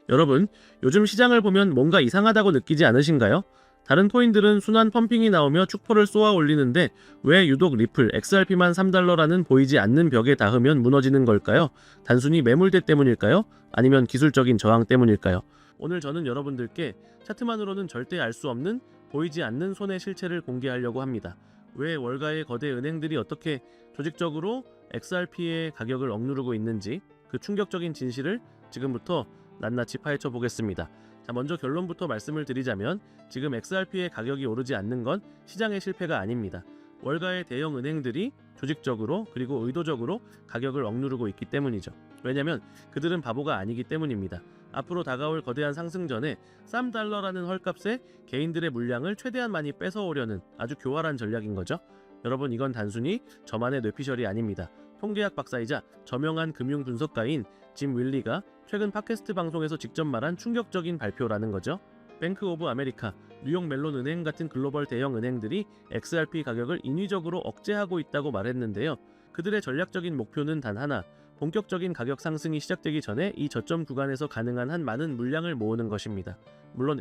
여러분, 요즘 시장을 보면 뭔가 이상하다고 느끼지 않으신가요? 다른 코인들은 순환 펌핑이 나오며 축포를 쏘아 올리는데 왜 유독 리플, XRP만 3달러라는 보이지 않는 벽에 닿으면 무너지는 걸까요? 단순히 매물대 때문일까요? 아니면 기술적인 저항 때문일까요? 오늘 저는 여러분들께 차트만으로는 절대 알 수 없는 보이지 않는 손의 실체를 공개하려고 합니다. 왜 월가의 거대 은행들이 어떻게 조직적으로 XRP의 가격을 억누르고 있는지 그 충격적인 진실을 지금부터 낱낱이 파헤쳐 보겠습니다. 자, 먼저 결론부터 말씀을 드리자면 지금 XRP의 가격이 오르지 않는 건 시장의 실패가 아닙니다. 월가의 대형 은행들이 조직적으로 그리고 의도적으로 가격을 억누르고 있기 때문이죠. 왜냐면 그들은 바보가 아니기 때문입니다. 앞으로 다가올 거대한 상승전에 3달러라는 헐값에 개인들의 물량을 최대한 많이 뺏어오려는 아주 교활한 전략인 거죠. 여러분, 이건 단순히 저만의 뇌피셜이 아닙니다. 통계학 박사이자 저명한 금융 분석가인 짐 윌리가 최근 팟캐스트 방송에서 직접 말한 충격적인 발표라는 거죠. 뱅크 오브 아메리카, 뉴욕 멜론 은행 같은 글로벌 대형 은행들이 XRP 가격을 인위적으로 억제하고 있다고 말했는데요. 그들의 전략적인 목표는 단 하나, 본격적인 가격 상승이 시작되기 전에 이 저점 구간에서 가능한 한 많은 물량을 모으는 것입니다. 물론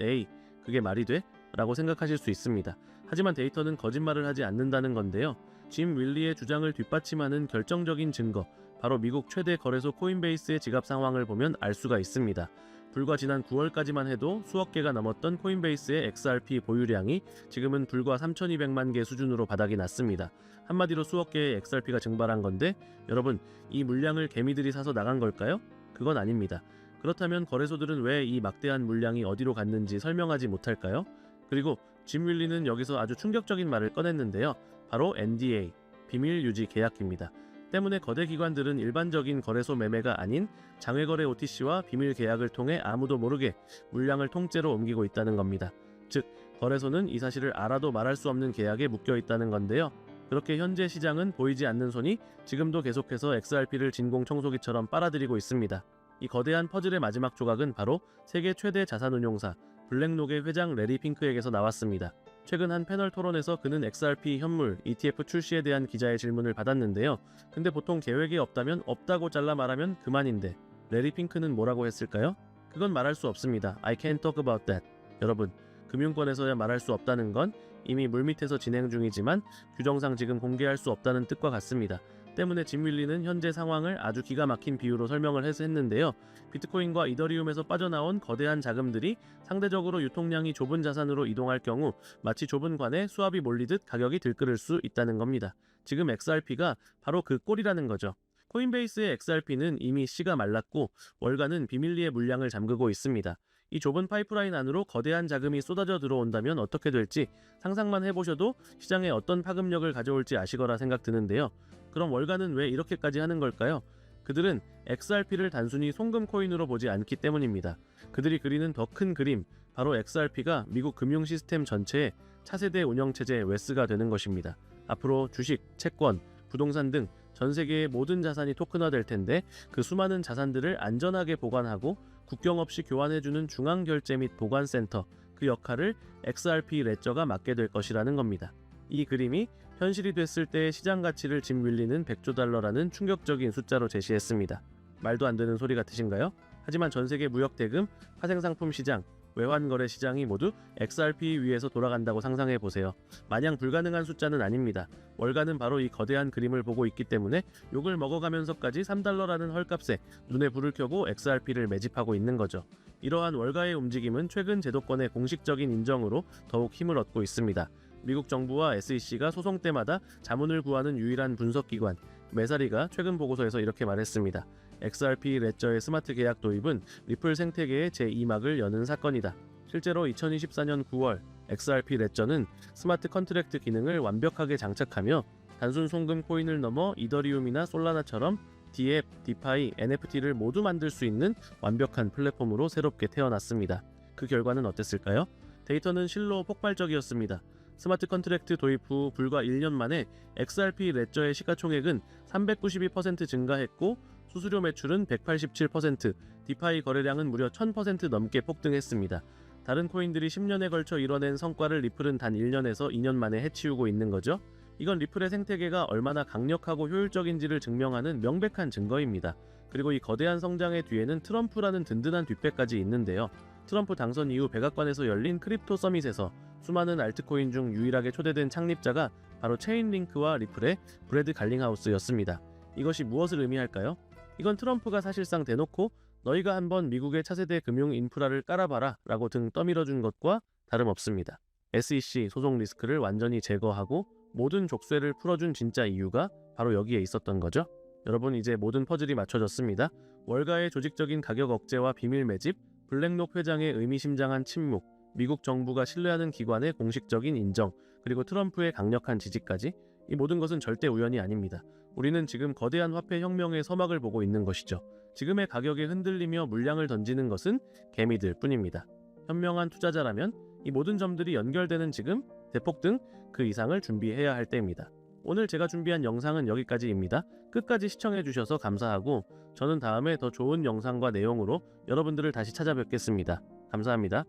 그게 말이 돼? 라고 생각하실 수 있습니다. 하지만 데이터는 거짓말을 하지 않는다는 건데요. 짐 윌리의 주장을 뒷받침하는 결정적인 증거, 바로 미국 최대 거래소 코인베이스의 지갑 상황을 보면 알 수가 있습니다. 불과 지난 9월까지만 해도 수억 개가 넘었던 코인베이스의 XRP 보유량이 지금은 불과 3,200만 개 수준으로 바닥이 났습니다. 한마디로 수억 개의 XRP가 증발한 건데, 여러분, 이 물량을 개미들이 사서 나간 걸까요? 그건 아닙니다. 그렇다면 거래소들은 왜 이 막대한 물량이 어디로 갔는지 설명하지 못할까요? 그리고 짐 윌리는 여기서 아주 충격적인 말을 꺼냈는데요. 바로 NDA, 비밀 유지 계약입니다. 때문에 거대 기관들은 일반적인 거래소 매매가 아닌 장외거래 OTC와 비밀 계약을 통해 아무도 모르게 물량을 통째로 옮기고 있다는 겁니다. 즉, 거래소는 이 사실을 알아도 말할 수 없는 계약에 묶여 있다는 건데요. 그렇게 현재 시장은 보이지 않는 손이 지금도 계속해서 XRP를 진공 청소기처럼 빨아들이고 있습니다. 이 거대한 퍼즐의 마지막 조각은 바로 세계 최대 자산운용사 블랙록의 회장 레리 핑크에게서 나왔습니다. 최근 한 패널 토론에서 그는 XRP 현물 ETF 출시에 대한 기자의 질문을 받았는데요. 근데 보통 계획이 없다면 없다고 잘라 말하면 그만인데 레리 핑크는 뭐라고 했을까요? 그건 말할 수 없습니다. I can't talk about that. 여러분, 금융권에서야 말할 수 없다는 건 이미 물밑에서 진행 중이지만 규정상 지금 공개할 수 없다는 뜻과 같습니다. 때문에 짐 윌리는 현재 상황을 아주 기가 막힌 비유로 설명을 했는데요. 비트코인과 이더리움에서 빠져나온 거대한 자금들이 상대적으로 유통량이 좁은 자산으로 이동할 경우 마치 좁은 관에 수압이 몰리듯 가격이 들끓을 수 있다는 겁니다. 지금 XRP가 바로 그 꼴이라는 거죠. 코인베이스의 XRP는 이미 씨가 말랐고 월가는 비밀리에 물량을 잠그고 있습니다. 이 좁은 파이프라인 안으로 거대한 자금이 쏟아져 들어온다면 어떻게 될지 상상만 해보셔도 시장에 어떤 파급력을 가져올지 아시거라 생각 드는데요. 그럼 월가는 왜 이렇게까지 하는 걸까요? 그들은 XRP를 단순히 송금 코인으로 보지 않기 때문입니다. 그들이 그리는 더 큰 그림, 바로 XRP가 미국 금융 시스템 전체의 차세대 운영체제 웨스가 되는 것입니다. 앞으로 주식, 채권, 부동산 등 전 세계의 모든 자산이 토큰화될 텐데 그 수많은 자산들을 안전하게 보관하고 국경 없이 교환해주는 중앙결제 및 보관센터, 그 역할을 XRP 레저가 맡게 될 것이라는 겁니다. 이 그림이 현실이 됐을 때의 시장 가치를 짐 윌리는 100조 달러라는 충격적인 숫자로 제시했습니다. 말도 안 되는 소리 같으신가요? 하지만 전 세계 무역 대금, 파생상품 시장, 외환거래 시장이 모두 XRP 위에서 돌아간다고 상상해 보세요. 마냥 불가능한 숫자는 아닙니다. 월가는 바로 이 거대한 그림을 보고 있기 때문에 욕을 먹어가면서까지 3달러라는 헐값에 눈에 불을 켜고 XRP를 매집하고 있는 거죠. 이러한 월가의 움직임은 최근 제도권의 공식적인 인정으로 더욱 힘을 얻고 있습니다. 미국 정부와 SEC가 소송 때마다 자문을 구하는 유일한 분석기관 메사리가 최근 보고서에서 이렇게 말했습니다. XRP 레저의 스마트 계약 도입은 리플 생태계의 제2막을 여는 사건이다. 실제로 2024년 9월 XRP 레저는 스마트 컨트랙트 기능을 완벽하게 장착하며 단순 송금 코인을 넘어 이더리움이나 솔라나처럼 DApp, 디파이, NFT를 모두 만들 수 있는 완벽한 플랫폼으로 새롭게 태어났습니다. 그 결과는 어땠을까요? 데이터는 실로 폭발적이었습니다. 스마트 컨트랙트 도입 후 불과 1년 만에 XRP 레저의 시가총액은 392% 증가했고 수수료 매출은 187%, 디파이 거래량은 무려 1000% 넘게 폭등했습니다. 다른 코인들이 10년에 걸쳐 이뤄낸 성과를 리플은 단 1년에서 2년 만에 해치우고 있는 거죠. 이건 리플의 생태계가 얼마나 강력하고 효율적인지를 증명하는 명백한 증거입니다. 그리고 이 거대한 성장의 뒤에는 트럼프라는 든든한 뒷배까지 있는데요. 트럼프 당선 이후 백악관에서 열린 크립토 서밋에서 수많은 알트코인 중 유일하게 초대된 창립자가 바로 체인링크와 리플의 브래드 갈링하우스였습니다. 이것이 무엇을 의미할까요? 이건 트럼프가 사실상 대놓고 너희가 한번 미국의 차세대 금융 인프라를 깔아봐라 라고 등 떠밀어준 것과 다름없습니다. SEC 소송 리스크를 완전히 제거하고 모든 족쇄를 풀어준 진짜 이유가 바로 여기에 있었던 거죠. 여러분, 이제 모든 퍼즐이 맞춰졌습니다. 월가의 조직적인 가격 억제와 비밀 매집, 블랙록 회장의 의미심장한 침묵, 미국 정부가 신뢰하는 기관의 공식적인 인정, 그리고 트럼프의 강력한 지지까지, 이 모든 것은 절대 우연이 아닙니다. 우리는 지금 거대한 화폐 혁명의 서막을 보고 있는 것이죠. 지금의 가격에 흔들리며 물량을 던지는 것은 개미들 뿐입니다. 현명한 투자자라면 이 모든 점들이 연결되는 지금 대폭등 그 이상을 준비해야 할 때입니다. 오늘 제가 준비한 영상은 여기까지입니다. 끝까지 시청해주셔서 감사하고 저는 다음에 더 좋은 영상과 내용으로 여러분들을 다시 찾아뵙겠습니다. 감사합니다.